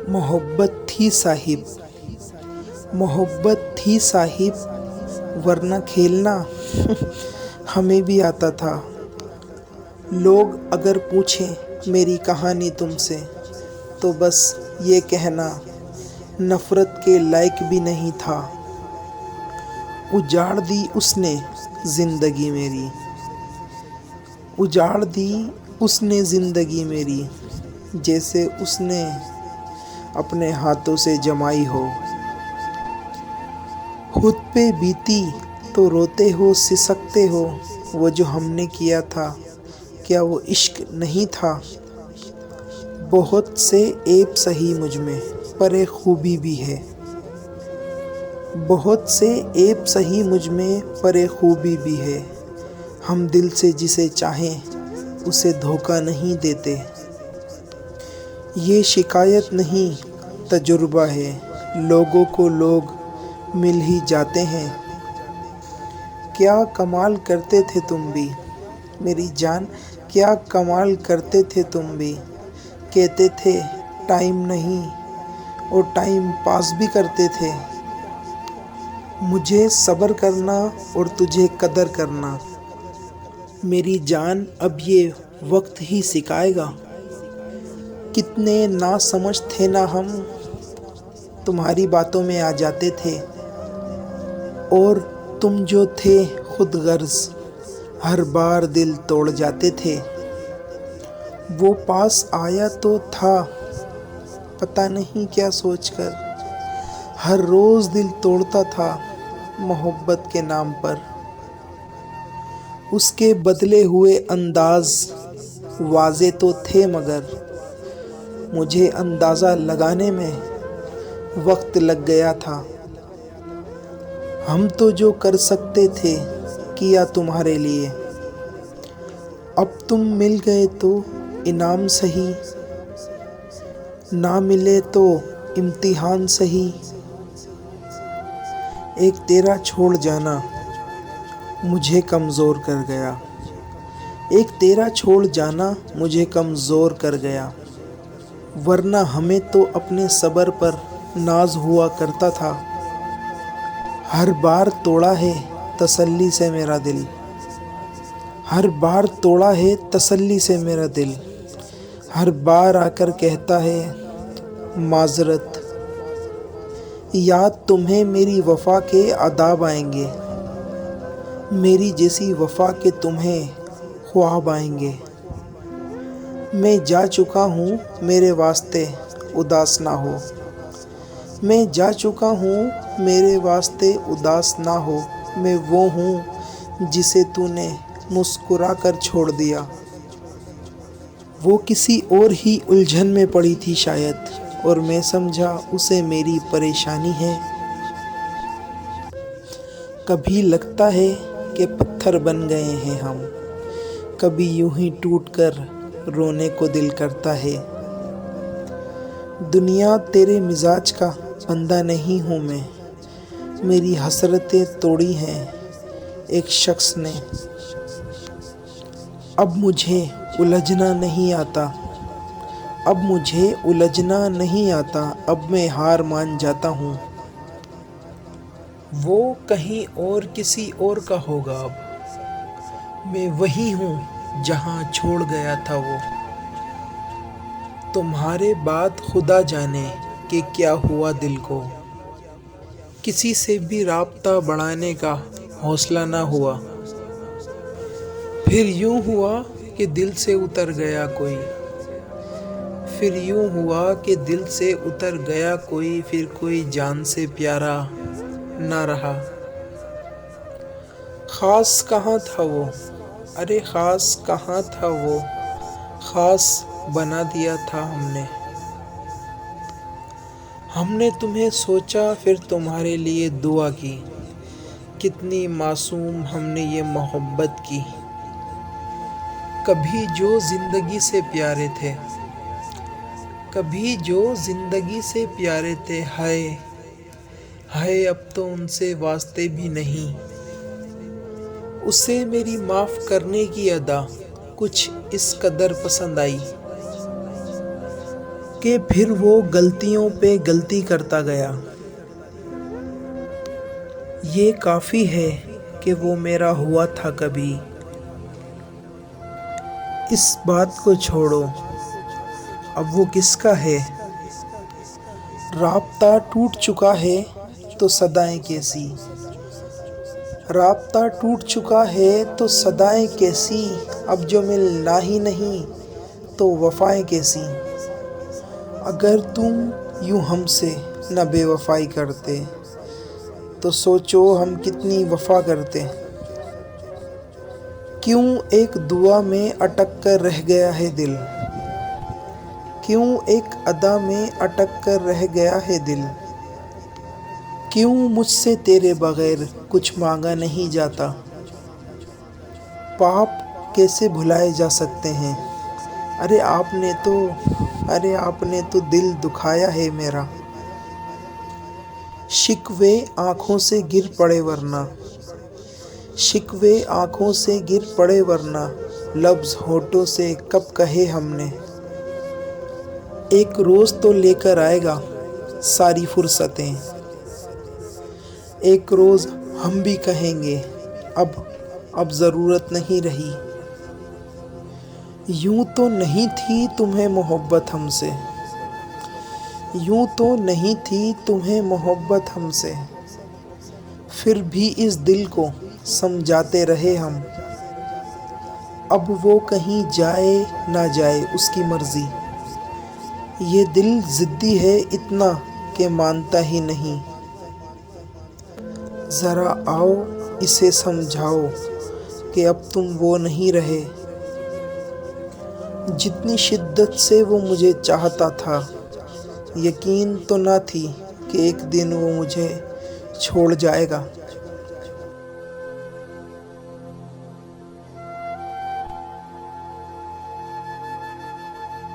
मोहब्बत थी साहिब, मोहब्बत थी साहिब, वरना खेलना हमें भी आता था। लोग अगर पूछें मेरी कहानी तुमसे, तो बस ये कहना नफ़रत के लायक भी नहीं था। उजाड़ दी उसने ज़िंदगी मेरी, उजाड़ दी उसने ज़िंदगी मेरी, जैसे उसने अपने हाथों से जमाई हो। खुद पे बीती तो रोते हो सिसकते हो, वो जो हमने किया था क्या वो इश्क नहीं था। बहुत से ऐब सही मुझ में, पर एक खूबी भी है। बहुत से ऐब सही मुझ में, पर एक खूबी भी है। हम दिल से जिसे चाहें उसे धोखा नहीं देते। ये शिकायत नहीं तजुर्बा है, लोगों को लोग मिल ही जाते हैं। क्या कमाल करते थे तुम भी मेरी जान, क्या कमाल करते थे तुम भी। कहते थे टाइम नहीं, और टाइम पास भी करते थे। मुझे सब्र करना और तुझे कदर करना मेरी जान अब ये वक्त ही सिखाएगा। कितने ना समझ थे ना हम, तुम्हारी बातों में आ जाते थे। और तुम जो थे खुद गर्ज, हर बार दिल तोड़ जाते थे। वो पास आया तो था पता नहीं क्या सोचकर, हर रोज़ दिल तोड़ता था मोहब्बत के नाम पर। उसके बदले हुए अंदाज वाज़े तो थे, मगर मुझे अंदाज़ा लगाने में वक्त लग गया था। हम तो जो कर सकते थे किया तुम्हारे लिए, अब तुम मिल गए तो इनाम सही, ना मिले तो इम्तिहान सही। एक तेरा छोड़ जाना मुझे कमज़ोर कर गया, एक तेरा छोड़ जाना मुझे कमज़ोर कर गया। वरना हमें तो अपने सब्र पर नाज हुआ करता था। हर बार तोड़ा है तसल्ली से मेरा दिल, हर बार तोड़ा है तसल्ली से मेरा दिल। हर बार आकर कहता है माज़रत, याद तुम्हें मेरी वफ़ा के आदाब आएंगे, मेरी जैसी वफ़ा के तुम्हें ख्वाब आएंगे। मैं जा चुका हूँ मेरे वास्ते उदास ना हो, मैं जा चुका हूँ मेरे वास्ते उदास ना हो। मैं वो हूँ जिसे तूने मुस्कुरा कर छोड़ दिया। वो किसी और ही उलझन में पड़ी थी शायद, और मैं समझा उसे मेरी परेशानी है। कभी लगता है कि पत्थर बन गए हैं हम, कभी यूं ही टूट कर रोने को दिल करता है। दुनिया तेरे मिजाज का बंदा नहीं हूँ मैं, मेरी हसरतें तोड़ी हैं एक शख्स ने। अब मुझे उलझना नहीं आता, अब मुझे उलझना नहीं आता, अब मैं हार मान जाता हूँ। वो कहीं और किसी और का होगा, अब मैं वही हूँ जहाँ छोड़ गया था वो। तुम्हारे बाद खुदा जाने कि क्या हुआ दिल को, किसी से भी राब्ता बढ़ाने का हौसला ना हुआ। फिर यूं हुआ कि दिल से उतर गया कोई, फिर यूं हुआ कि दिल से उतर गया कोई, फिर कोई जान से प्यारा ना रहा। ख़ास कहाँ था वो, अरे ख़ास कहाँ था वो, ख़ास बना दिया था हमने। हमने तुम्हें सोचा फिर तुम्हारे लिए दुआ की, कितनी मासूम हमने ये मोहब्बत की। कभी जो ज़िंदगी से प्यारे थे, कभी जो ज़िंदगी से प्यारे थे, हाय हाय अब तो उनसे वास्ते भी नहीं। उसे मेरी माफ़ करने की अदा कुछ इस कदर पसंद आई कि फिर वो गलतियों पे गलती करता गया। ये काफ़ी है कि वो मेरा हुआ था कभी। इस बात को छोड़ो, अब वो किसका है। राब्ता टूट चुका है तो सदाएं कैसी। राब्ता टूट चुका है तो सदाएं कैसी। अब जो मिलना ही नहीं तो वफ़ाएं कैसी। अगर तुम यूं हमसे न बेवफ़ाई करते तो सोचो हम कितनी वफ़ा करते। क्यों एक दुआ में अटक कर रह गया है दिल। क्यों एक अदा में अटक कर रह गया है दिल। क्यों मुझसे तेरे बगैर कुछ मांगा नहीं जाता। पाप कैसे भुलाए जा सकते हैं। अरे आपने तो दिल दुखाया है मेरा। शिकवे आँखों से गिर पड़े वरना। शिकवे आँखों से गिर पड़े वरना। लफ्ज़ होठों से कब कहे हमने। एक रोज़ तो लेकर आएगा सारी फुर्सतें। एक रोज़ हम भी कहेंगे अब ज़रूरत नहीं रही। यूं तो नहीं थी तुम्हें मोहब्बत हमसे। यूं तो नहीं थी तुम्हें मोहब्बत हमसे। फिर भी इस दिल को समझाते रहे हम। अब वो कहीं जाए ना जाए उसकी मर्ज़ी। ये दिल ज़िद्दी है इतना कि मानता ही नहीं। ज़रा आओ इसे समझाओ कि अब तुम वो नहीं रहे। जितनी शिद्दत से वो मुझे चाहता था, यकीन तो ना थी कि एक दिन वो मुझे छोड़ जाएगा।